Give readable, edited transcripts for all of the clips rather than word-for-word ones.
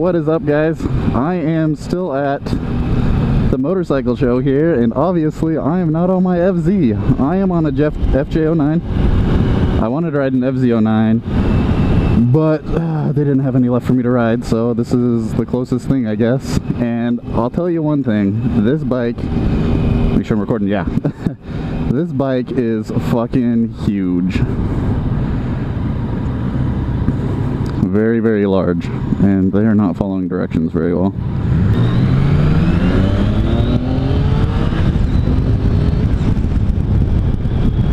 What is up, guys? I am still at the motorcycle show here, and obviously I am not on my FZ. I am on a FJ09. I wanted to ride an FZ09, but they didn't have any left for me to ride, so this is the closest thing, I guess. And I'll tell you one thing, this bike, make sure I'm recording, yeah. This bike is fucking huge. Very, very large, and they are not following directions very well.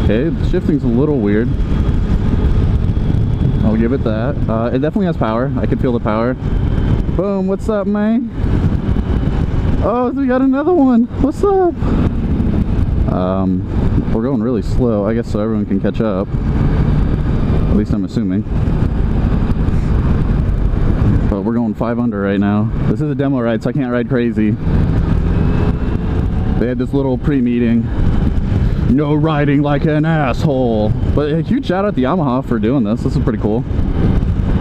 Okay, the shifting's a little weird. I'll give it that. It definitely has power. I can feel the power. Boom, what's up, man? Oh, we got another one. What's up? We're going really slow, I guess, so everyone can catch up. At least I'm assuming. But we're going 5 under right now. This is a demo ride, so I can't ride crazy. They had this little pre-meeting. No riding like an asshole. But a huge shout out to Yamaha for doing this. This is pretty cool.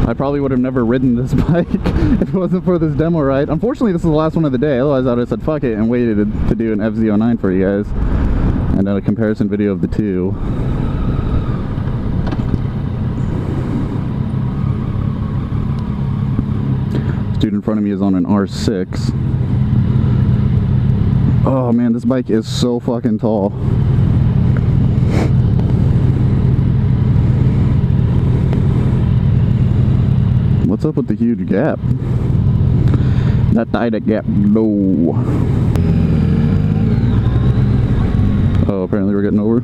I probably would have never ridden this bike if it wasn't for this demo ride. Unfortunately, this is the last one of the day. Otherwise, I would have said fuck it and waited to do an FZ09 for you guys. And then a comparison video of the two. Dude in front of me is on an R6. Oh man, this bike is so fucking tall. What's up with the huge gap? That tight gap low. Oh, apparently we're getting over.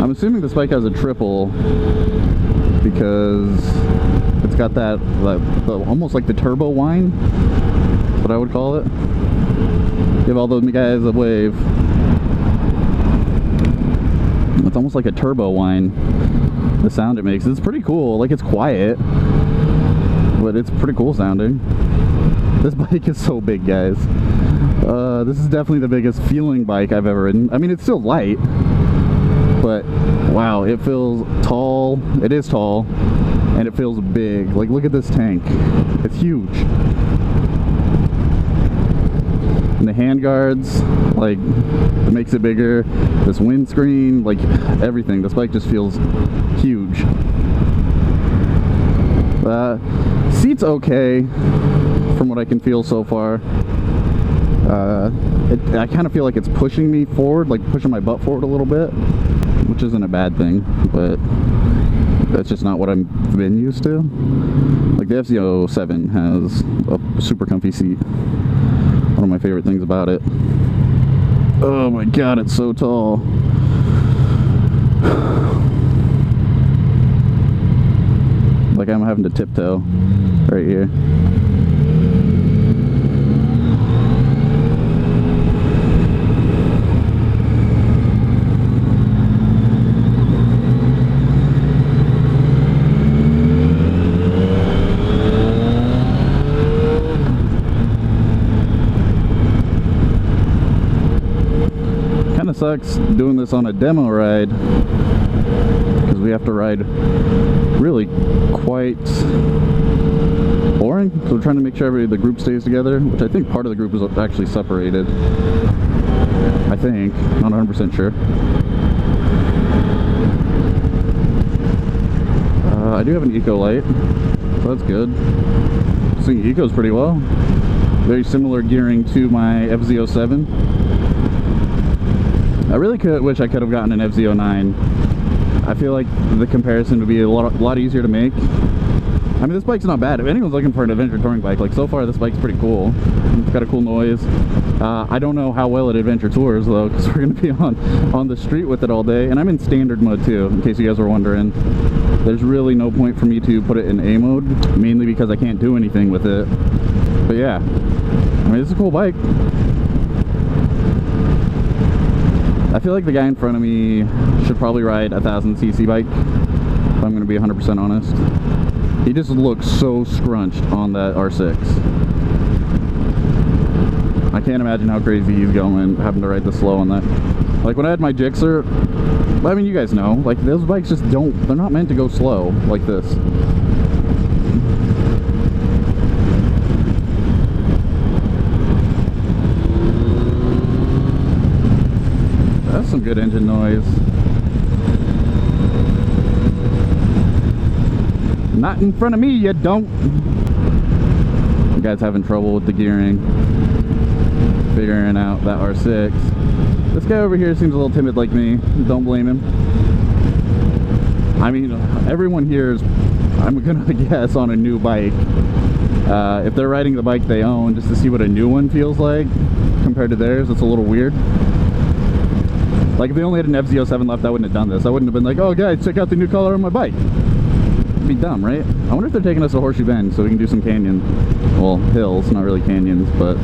I'm assuming this bike has a triple because it's got that almost like the turbo whine, what I would call it. Give all those guys a wave. It's almost like a turbo whine, the sound it makes. It's pretty cool. Like, it's quiet, but it's pretty cool sounding. This bike is so big, guys. This is definitely the biggest feeling bike I've ever ridden. I mean, it's still light, but wow, it feels tall. It is tall, and it feels big. Like, look at this tank. It's huge. And the handguards, like, it makes it bigger. This windscreen, like, everything. This bike just feels huge. Seat's okay from what I can feel so far. I kind of feel like it's pushing me forward, like pushing my butt forward a little bit, which isn't a bad thing, but that's just not what I've been used to. Like, the FZ07 has a super comfy seat. One of my favorite things about it. Oh my god, it's so tall. Like, I'm having to tiptoe right here. Sucks doing this on a demo ride because we have to ride really quite boring, so we're trying to make sure the group stays together, which I think part of the group is actually separated. I think, not 100% sure. I do have an eco light, so that's good. Seeing ecos pretty well. Very similar gearing to my FZ07. I really wish I could have gotten an FZ09. I feel like the comparison would be a lot easier to make. I mean, this bike's not bad. If anyone's looking for an adventure touring bike, like, so far this bike's pretty cool. It's got a cool noise. I don't know how well it adventure tours though, because we're going to be on the street with it all day. And I'm in standard mode too, in case you guys were wondering. There's really no point for me to put it in A mode, mainly because I can't do anything with it. But yeah, I mean, it's a cool bike. I feel like the guy in front of me should probably ride a 1000cc bike, if I'm going to be 100% honest. He just looks so scrunched on that R6. I can't imagine how crazy he's going, having to ride this slow on that. Like when I had my Gixxer, I mean, you guys know, like those bikes just don't, they're not meant to go slow like this. That's some good engine noise. Not in front of me, you don't. You guys having trouble with the gearing, figuring out that R6. This guy over here seems a little timid like me. Don't blame him. I mean, everyone here is, I'm gonna guess, on a new bike. If they're riding the bike they own just to see what a new one feels like compared to theirs, it's a little weird. Like if they only had an FZ07 left, I wouldn't have done this. I wouldn't have been like, oh guys, check out the new color on my bike. It'd be dumb, right? I wonder if they're taking us to Horseshoe Bend so we can do some canyon, well, hills, not really canyons, but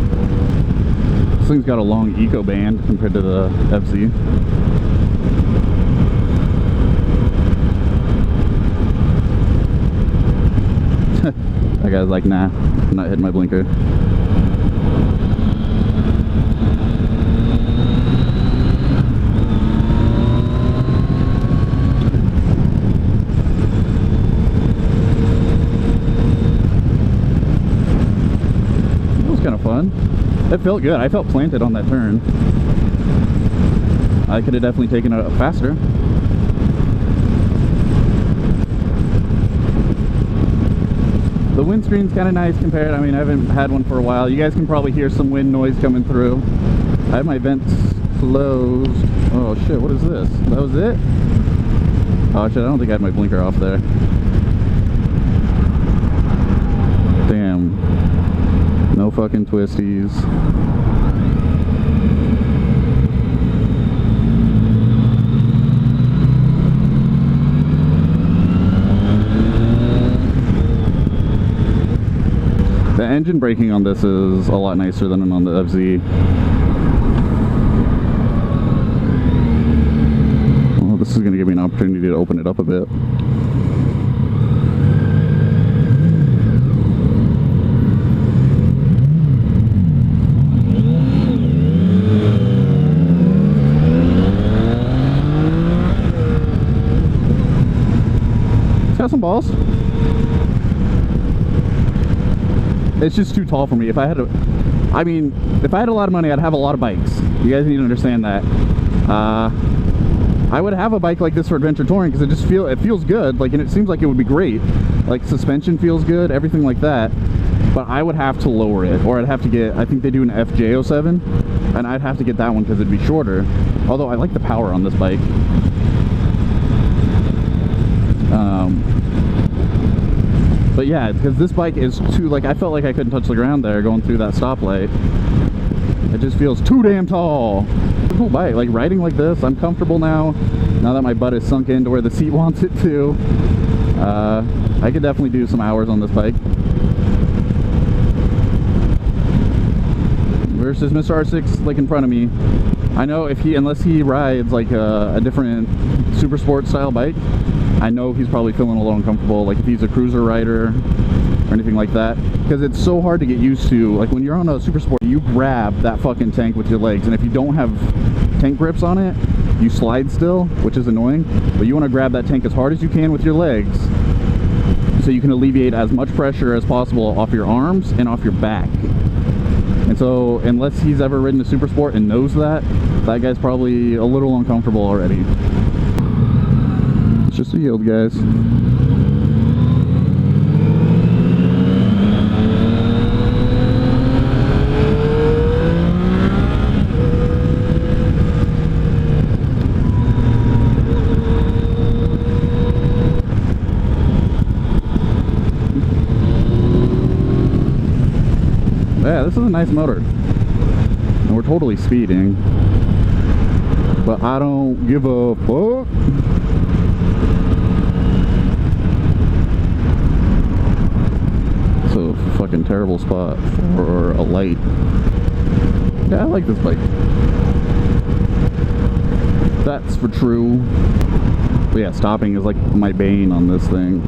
this thing's got a long eco band compared to the FZ. That guy's like, nah, I'm not hitting my blinker. Fun. It felt good. I felt planted on that turn. I could have definitely taken it faster. The windscreen's kind of nice compared. I mean, I haven't had one for a while. You guys can probably hear some wind noise coming through. I have my vents closed. Oh shit, what is this? That was it? Oh shit, I don't think I had my blinker off there. Damn. No fucking twisties. The engine braking on this is a lot nicer than on the FZ. Well, this is going to give me an opportunity to open it up a bit. Got some balls. It's just too tall for me. If I had I mean, if I had a lot of money, I'd have a lot of bikes. You guys need to understand that. I would have a bike like this for adventure touring because it feels good. Like, and it seems like it would be great. Like, suspension feels good, everything like that. But I would have to lower it, or I'd have to get, I think they do an FJ07, and I'd have to get that one because it'd be shorter. Although I like the power on this bike. But yeah, because this bike is too, like, I felt like I couldn't touch the ground there going through that stoplight. It just feels too damn tall. Cool bike, like riding like this, I'm comfortable now that my butt is sunk into where the seat wants it to. I could definitely do some hours on this bike. Versus Mr. R6, like in front of me. I know if unless he rides like a different super sport style bike, I know he's probably feeling a little uncomfortable, like if he's a cruiser rider or anything like that, because it's so hard to get used to. Like when you're on a super sport, you grab that fucking tank with your legs, and if you don't have tank grips on it, you slide still, which is annoying. But you want to grab that tank as hard as you can with your legs so you can alleviate as much pressure as possible off your arms and off your back. And so unless he's ever ridden a super sport and knows that, that guy's probably a little uncomfortable already. It's just a yield, guys. Yeah, this is a nice motor. And we're totally speeding. But I don't give a fuck. It's a fucking terrible spot for a light. Yeah, I like this bike. That's for true. But yeah, stopping is like my bane on this thing.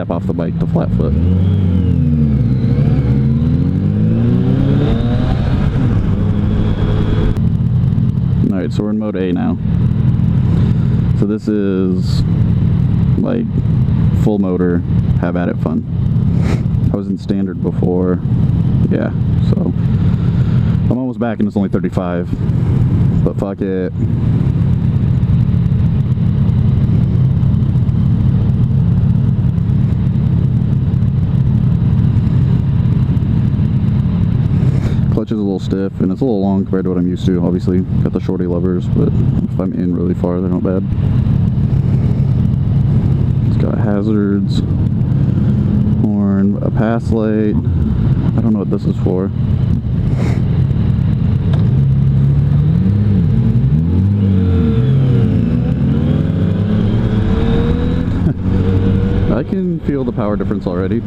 step off the bike to flat foot. Alright, so we're in mode A now. So this is like full motor, have at it fun. I was in standard before. Yeah, so I'm almost back and it's only 35. But fuck it. Clutch is a little stiff and it's a little long compared to what I'm used to. Obviously, got the shorty levers, but if I'm in really far, they're not bad. It's got hazards, horn, a pass light. I don't know what this is for. I can feel the power difference already.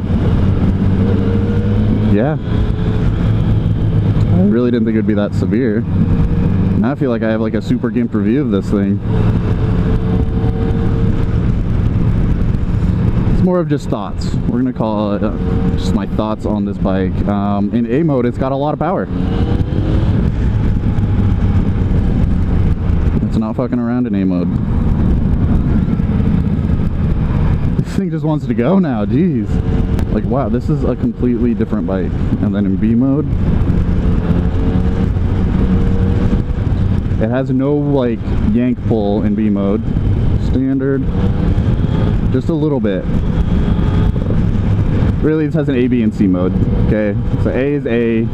Yeah. I really didn't think it would be that severe. Now I feel like I have like a super gimped review of this thing. It's more of just thoughts. We're gonna call it just my thoughts on this bike. In A mode, it's got a lot of power. It's not fucking around in A mode. This thing just wants to go now, jeez. Like, wow, this is a completely different bike. And then in B mode, it has no like yank pull in B mode. Standard, just a little bit. Really, this has an A, B, and C mode. Okay, so A is A,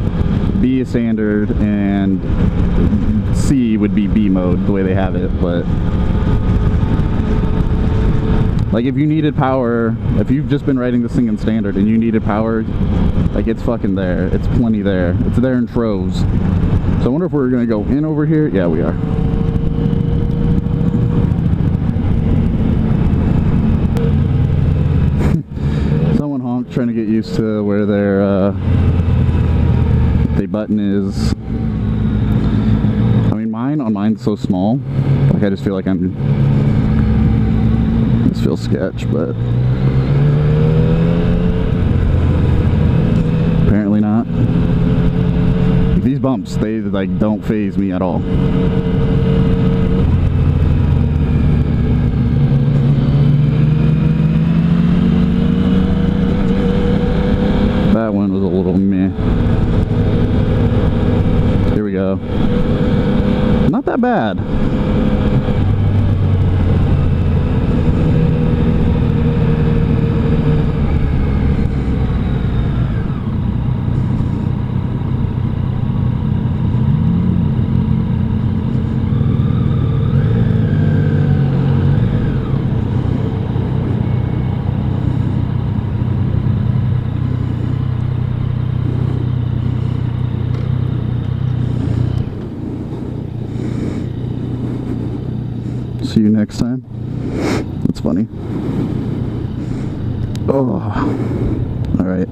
B is standard, and C would be B mode the way they have it. But like, if you needed power, if you've just been riding this thing in standard and you needed power, like, it's fucking there. It's plenty there. It's there in troves. So I wonder if we're gonna go in over here. Yeah, we are. Someone honked, trying to get used to where their button is. I mean, mine's so small. Like, I just feel like this feels sketch, but apparently not. These bumps, they like don't faze me at all. That one was a little meh. Here we go. Not that bad. See you next time. That's funny. Oh, all right.